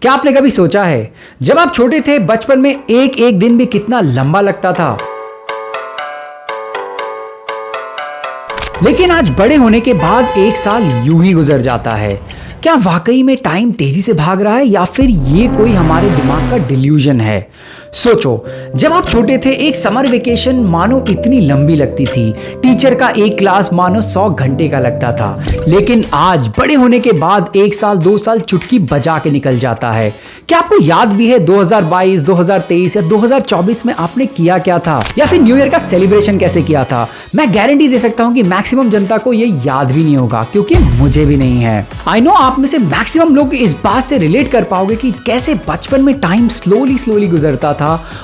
क्या आपने कभी सोचा है जब आप छोटे थे बचपन में एक एक दिन भी कितना लंबा लगता था, लेकिन आज बड़े होने के बाद एक साल यूं ही गुजर जाता है। क्या वाकई में टाइम तेजी से भाग रहा है या फिर ये कोई हमारे दिमाग का डिल्यूजन है? सोचो, जब आप छोटे थे एक समर वेकेशन मानो इतनी लंबी लगती थी, टीचर का एक क्लास मानो 100 घंटे का लगता था। लेकिन आज बड़े होने के बाद एक साल 2 साल चुटकी बजा के निकल जाता है। क्या आपको याद भी है 2022, 2023 या 2024 में आपने किया क्या था, या फिर न्यू ईयर का सेलिब्रेशन कैसे किया था? मैं गारंटी दे सकता हूं कि मैक्सिमम जनता को ये याद भी नहीं होगा, क्योंकि मुझे भी नहीं है। आई नो आप में से मैक्सिमम लोग इस बात से रिलेट कर पाओगे कि कैसे बचपन में टाइम स्लोली गुजरता था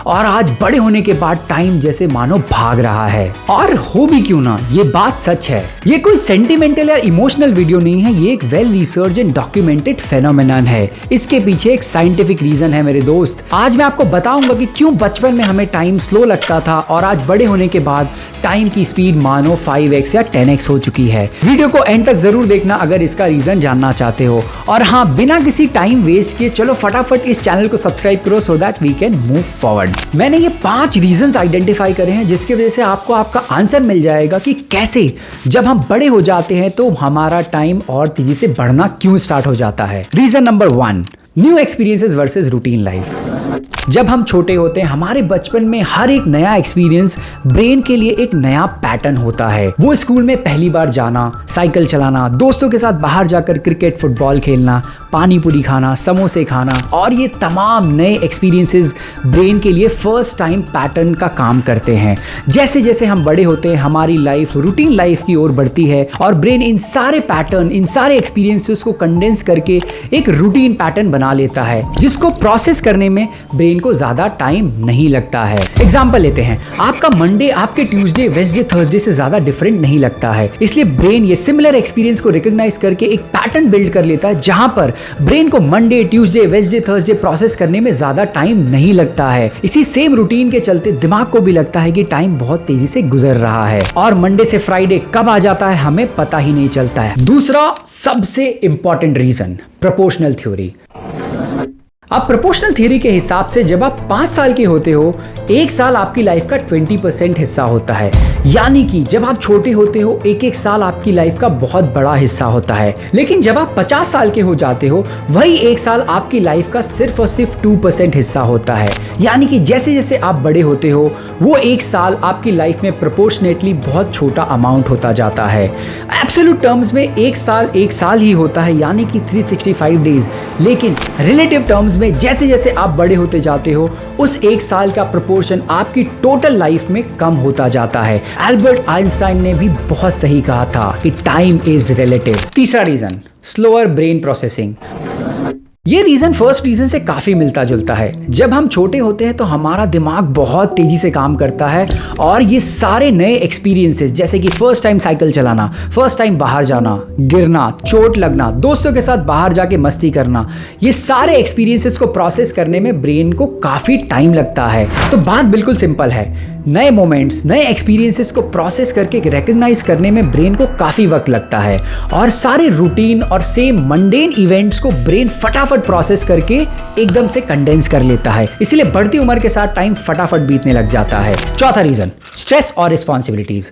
और आज बड़े होने के बाद टाइम जैसे मानो भाग रहा है। और हो भी क्यों ना, ये बात सच है। ये कोई सेंटिमेंटल या इमोशनल वीडियो नहीं है, ये एक well research and documented phenomenon है। इसके पीछे एक साइंटिफिक रीजन है मेरे दोस्त। आज मैं आपको बताऊंगा कि क्यों बचपन में हमें टाइम स्लो लगता था और आज बड़े होने के बाद टाइम की स्पीड मानो 5x या 10x हो चुकी है। वीडियो को एंड तक जरूर देखना अगर इसका रीजन जानना चाहते हो। और हाँ, बिना किसी टाइम वेस्ट किए चलो फटाफट इस चैनल को सब्सक्राइब करो so that we can move forward. मैंने ये 5 रीजंस आइडेंटिफाई करे हैं जिसकी वजह से आपको आपका आंसर मिल जाएगा कि कैसे जब हम बड़े हो जाते हैं तो हमारा टाइम और तेजी से बढ़ना क्यों स्टार्ट हो जाता है। Reason number 1, new experiences versus routine life. जब हम छोटे होते हैं हमारे बचपन में हर एक नया एक्सपीरियंस ब्रेन के लिए एक नया पैटर्न होता है। वो स्कूल में पहली बार जाना, साइकिल चलाना, दोस्तों के साथ बाहर जाकर क्रिकेट फुटबॉल खेलना, पानी पूरी खाना, समोसे खाना, और ये तमाम नए एक्सपीरियंसेस ब्रेन के लिए फर्स्ट टाइम पैटर्न का काम करते हैं। जैसे जैसे हम बड़े होते हैं हमारी लाइफ रूटीन लाइफ की ओर बढ़ती है और ब्रेन इन सारे पैटर्न, इन सारे एक्सपीरियंसेस को कंडेंस करके एक रूटीन पैटर्न बना लेता है जिसको प्रोसेस करने में ब्रेन को ज्यादा टाइम नहीं लगता है। एग्जांपल लेते हैं, आपका मंडे आपके ट्यूसडे, वेडनेसडे, थर्सडे से ज्यादा डिफरेंट नहीं लगता है। इसलिए ब्रेन ये सिमिलर एक्सपीरियंस को रिकॉग्नाइज करके एक पैटर्न बिल्ड कर लेता है जहां पर ब्रेन को Monday, Tuesday, Wednesday, Thursday process करने में ज्यादा टाइम नहीं लगता है। इसी सेम रूटीन के चलते दिमाग को भी लगता है कि टाइम बहुत तेजी से गुजर रहा है और मंडे से फ्राइडे कब आ जाता है हमें पता ही नहीं चलता है। दूसरा सबसे इंपॉर्टेंट रीजन, प्रोपोर्शनल थ्योरी। अब प्रोपोर्शनल थ्योरी के हिसाब से जब आप 5 साल के होते हो, एक साल आपकी लाइफ का 20% हिस्सा होता है। यानी कि जब आप छोटे होते हो एक एक साल आपकी लाइफ का बहुत बड़ा हिस्सा होता है। लेकिन जब आप 50 साल के हो जाते हो वही एक साल आपकी लाइफ का सिर्फ और सिर्फ 2% हिस्सा होता है। यानी कि जैसे जैसे आप बड़े होते हो वो एक साल आपकी लाइफ में प्रोपोर्शनेटली बहुत छोटा अमाउंट होता जाता है। एब्सोल्यूट टर्म्स में एक साल ही होता है, यानी कि 365 डेज। लेकिन रिलेटिव टर्म्स में जैसे जैसे आप बड़े होते जाते हो उस एक साल का प्रोपोर्शन आपकी टोटल लाइफ में कम होता जाता है। एल्बर्ट आइंस्टाइन ने भी बहुत सही कहा था कि टाइम इज रिलेटिव। तीसरा रीजन, स्लोअर ब्रेन प्रोसेसिंग। ये रीजन फर्स्ट रीजन से काफी मिलता जुलता है। जब हम छोटे होते हैं तो हमारा दिमाग बहुत तेजी से काम करता है और ये सारे नए एक्सपीरियंसेस जैसे कि फर्स्ट टाइम साइकिल चलाना, फर्स्ट टाइम बाहर जाना, गिरना, चोट लगना, दोस्तों के साथ बाहर जाके मस्ती करना, ये सारे एक्सपीरियंसेस को प्रोसेस करने में ब्रेन को काफी टाइम लगता है। तो बात बिल्कुल सिंपल है, नए मोमेंट्स, नए एक्सपीरियंसेस को प्रोसेस करके रिकॉग्नाइज करने में ब्रेन को काफी वक्त लगता है और सारे रूटीन और सेम मंडेन इवेंट्स को ब्रेन फटाफट प्रोसेस करके एकदम से कंडेंस कर लेता है। इसलिए बढ़ती उम्र के साथ टाइम फटाफट बीतने लग जाता है। चौथा रीजन, स्ट्रेस और रिस्पॉन्सिबिलिटीज।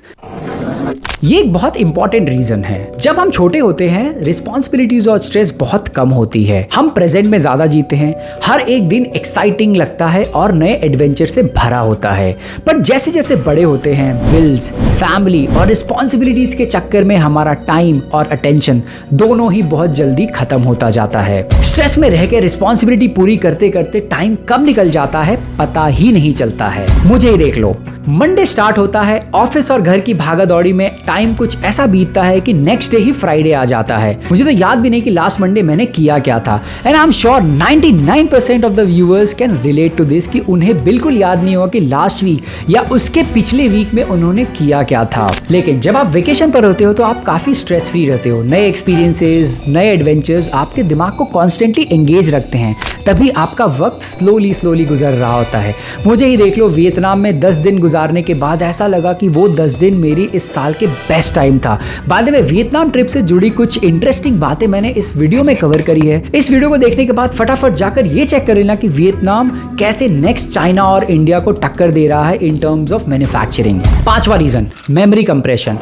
ये एक बहुत इंपॉर्टेंट रीजन है। जब हम छोटे होते हैं रिस्पॉन्सिबिलिटीज और स्ट्रेस बहुत कम होती है। हम प्रेजेंट में ज्यादा जीते हैं, हर एक दिन एक्साइटिंग लगता है और नए एडवेंचर से भरा होता है। पर जैसे जैसे बड़े होते हैं बिल्स, फैमिली और रिस्पॉन्सिबिलिटीज के चक्कर में हमारा टाइम और अटेंशन दोनों ही बहुत जल्दी खत्म होता जाता है। स्ट्रेस में रह के रिस्पॉन्सिबिलिटी पूरी करते करते टाइम कब निकल जाता है पता ही नहीं चलता है। मुझे ही देख लो, मंडे स्टार्ट होता है, ऑफिस और घर की भागा दौड़ी में टाइम कुछ ऐसा बीतता है कि नेक्स्ट डे ही फ्राइडे आ जाता है। मुझे तो याद भी नहीं कि लास्ट मंडे मैंने किया क्या था। And I am sure 99% of the viewers can relate to this कि उन्हें बिल्कुल याद नहीं होगा कि लास्ट वीक या उसके पिछले वीक में उन्होंने किया क्या था। लेकिन जब आप वेकेशन पर होते हो तो आप काफी स्ट्रेस फ्री रहते हो। नए एक्सपीरियंसेस, नए एडवेंचर्स आपके दिमाग को कॉन्स्टेंटली एंगेज रखते हैं, तभी आपका वक्त स्लोली गुजर रहा होता है। मुझे ही देख लो, वियतनाम में 10 दिन गुजारने के बाद ऐसा लगा कि वो 10 दिन मेरी इस साल के बेस्ट टाइम था। By the way, Vietnam trip से जुड़ी कुछ इंटरेस्टिंग बातें मैंने इस वीडियो में कवर करी है। इस वीडियो को देखने के बाद फटाफट जाकर ये चेक कर लेना कि वियतनाम कैसे नेक्स्ट चाइना और इंडिया को टक्कर दे रहा है इन टर्म्स ऑफ मैन्युफैक्चरिंग। 5वां रीजन, मेमोरी कंप्रेशन।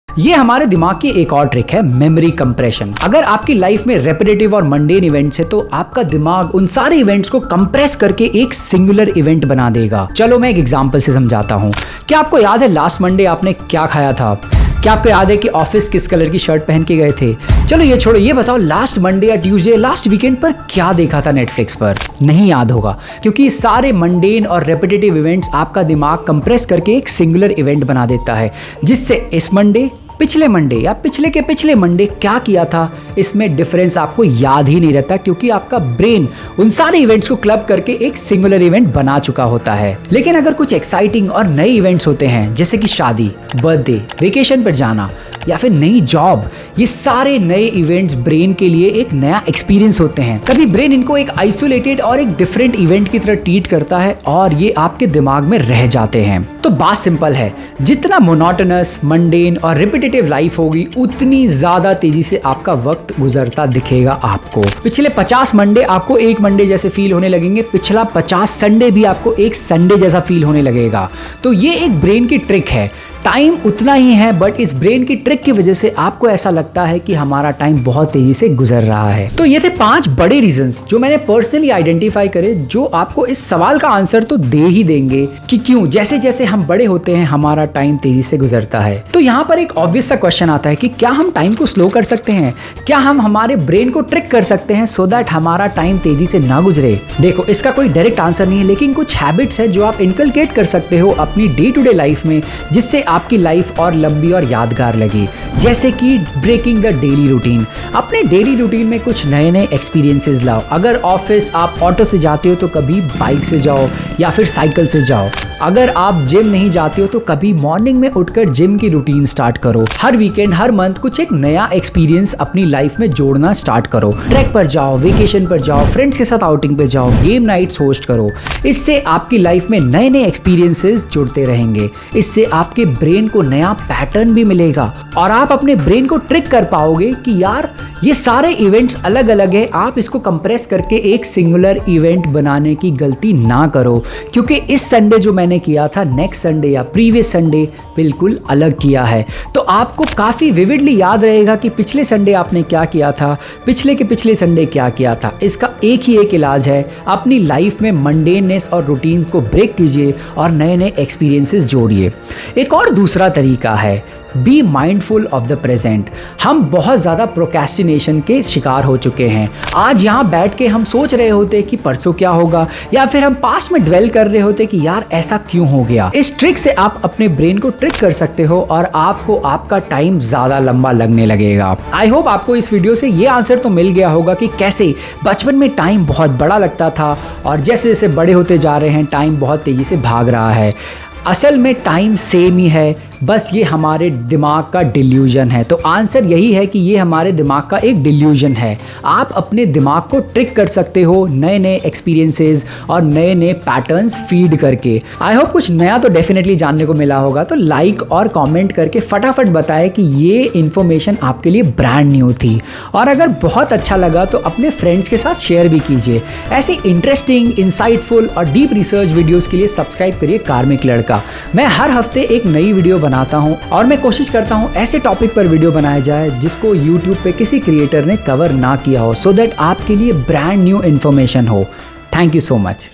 ये हमारे दिमाग की एक और ट्रिक है, मेमोरी कंप्रेशन। अगर आपकी लाइफ में रेपिटेटिव और मंडेन इवेंट्स है तो आपका दिमाग उन सारे इवेंट्स को कंप्रेस करके एक सिंगुलर इवेंट बना देगा। चलो मैं एक एग्जांपल से समझाता हूँ। क्या आपको याद है लास्ट मंडे आपने क्या खाया था? क्या आपको याद है कि ऑफिस किस कलर की शर्ट पहन के गए थे? चलो ये छोड़ो, ये बताओ लास्ट मंडे या ट्यूसडे, लास्ट वीकेंड पर क्या देखा था नेटफ्लिक्स पर? नहीं याद होगा, क्योंकि सारे मंडेन और रेपिटेटिव इवेंट्स आपका दिमाग कंप्रेस करके एक सिंगुलर इवेंट बना देता है, जिससे इस मंडे, पिछले मंडे या पिछले के पिछले मंडे क्या किया था, इसमें डिफरेंस आपको याद ही नहीं रहता, क्योंकि आपका ब्रेन उन सारे इवेंट्स को क्लब करके एक सिंगुलर इवेंट बना चुका होता है। लेकिन अगर कुछ एक्साइटिंग और नए इवेंट्स होते हैं, जैसे कि शादी, बर्थडे, वेकेशन पर जाना या फिर नई जॉब, ये सारे नए इवेंट्स ब्रेन के लिए एक नया एक्सपीरियंस होते हैं। कभी ब्रेन इनको एक आइसोलेटेड और एक डिफरेंट इवेंट की तरह ट्रीट करता है और ये आपके दिमाग में रह जाते हैं। तो बात सिंपल है, जितना मोनोटोनस, मंडेन और रिपीटेटिव लाइफ होगी, उतनी ज्यादा तेजी से आपका वक्त गुजरता दिखेगा आपको। पिछले 50 मंडे आपको एक मंडे जैसे फील होने लगेंगे, पिछला 50 संडे भी आपको एक संडे जैसा फील होने लगेगा। तो ये एक ब्रेन की ट्रिक है। टाइम उतना ही है, बट इस ब्रेन की ट्रिक की वजह से आपको ऐसा लगता है कि हमारा टाइम बहुत तेजी से गुजर रहा है। तो ये थे 5 बड़े रीजंस जो मैंने पर्सनली आइडेंटिफाई करे, जो आपको इस सवाल का आंसर तो दे ही देंगे कि क्यों जैसे जैसे हम बड़े होते हैं हमारा टाइम तेजी से गुजरता है। तो यहाँ पर एक ऑब्वियस सा क्वेश्चन आता है कि क्या हम टाइम को स्लो कर सकते हैं? क्या हम हमारे ब्रेन को ट्रिक कर सकते हैं सो दैट हमारा टाइम तेजी से ना गुजरे? देखो, इसका कोई डायरेक्ट आंसर नहीं है, लेकिन कुछ हैबिट्स है जो आप इनकलकेट कर सकते हो अपनी डे टू डे लाइफ में, जिससे आपकी लाइफ और लंबी और यादगार लगी। जैसे कि ब्रेकिंग द डेली रूटीन। अपने डेली रूटीन में कुछ नए नए एक्सपीरियंसेस लाओ। अगर ऑफिस आप ऑटो से जाते हो तो कभी बाइक से जाओ या फिर साइकिल से जाओ। अगर आप जिम नहीं जाते हो तो कभी मॉर्निंग में उठकर जिम की रूटीन स्टार्ट करो। हर वीकेंड, हर मंथ कुछ एक नया एक्सपीरियंस अपनी लाइफ में जोड़ना स्टार्ट करो। ट्रैक पर जाओ, वेकेशन पर जाओ, फ्रेंड्स के साथ आउटिंग पे जाओ, गेम नाइट्स होस्ट करो। इससे आपकी लाइफ में नए नए एक्सपीरियंसेस जुड़ते रहेंगे। इससे आपके ब्रेन को नया पैटर्न भी मिलेगा और आप अपने ब्रेन को ट्रिक कर पाओगे कि यार ये सारे इवेंट्स अलग अलग है, आप इसको कंप्रेस करके एक सिंगुलर इवेंट बनाने की गलती ना करो, क्योंकि इस संडे जो मैंने किया था, नेक्स्ट संडे या प्रीवियस संडे बिल्कुल अलग किया है। तो आपको काफ़ी विविडली याद रहेगा कि पिछले संडे आपने क्या किया था, पिछले के पिछले संडे क्या किया था। इसका एक ही एक इलाज है, अपनी लाइफ में मंडेननेस और रूटीन को ब्रेक कीजिए और नए नए एक्सपीरियंसेस जोड़िए। एक और दूसरा तरीका है, be mindful of the present. हम बहुत ज़्यादा प्रोक्रेस्टिनेशन के शिकार हो चुके हैं। आज यहाँ बैठ के हम सोच रहे होते कि परसों क्या होगा, या फिर हम पास्ट में ड्वेल कर रहे होते कि यार ऐसा क्यों हो गया। इस ट्रिक से आप अपने ब्रेन को ट्रिक कर सकते हो और आपको आपका टाइम ज़्यादा लंबा लगने लगेगा। आई होप आपको इस वीडियो से ये आंसर तो मिल गया होगा कि कैसे बचपन में टाइम बहुत बड़ा लगता था और जैसे जैसे बड़े होते जा रहे हैं टाइम बहुत तेज़ी से भाग रहा है। असल में टाइम सेम ही है, बस ये हमारे दिमाग का डिल्यूजन है। तो आंसर यही है कि ये हमारे दिमाग का एक डिल्यूजन है। आप अपने दिमाग को ट्रिक कर सकते हो नए नए एक्सपीरियंसेस और नए नए पैटर्न्स फीड करके। आई होप कुछ नया तो डेफिनेटली जानने को मिला होगा। तो लाइक और कमेंट करके फटाफट बताएं कि ये इन्फॉर्मेशन आपके लिए ब्रांड न्यू थी, और अगर बहुत अच्छा लगा तो अपने फ्रेंड्स के साथ शेयर भी कीजिए। ऐसे इंटरेस्टिंग, इंसाइटफुल और डीप रिसर्च वीडियोज़ के लिए सब्सक्राइब करिए कार्मिक लड़का। मैं हर हफ्ते एक नई वीडियो बनाता हूं और मैं कोशिश करता हूं ऐसे टॉपिक पर वीडियो बनाया जाए जिसको YouTube पे किसी क्रिएटर ने कवर ना किया हो, सो दैट आपके लिए ब्रांड न्यू इन्फॉर्मेशन हो। Thank you so much.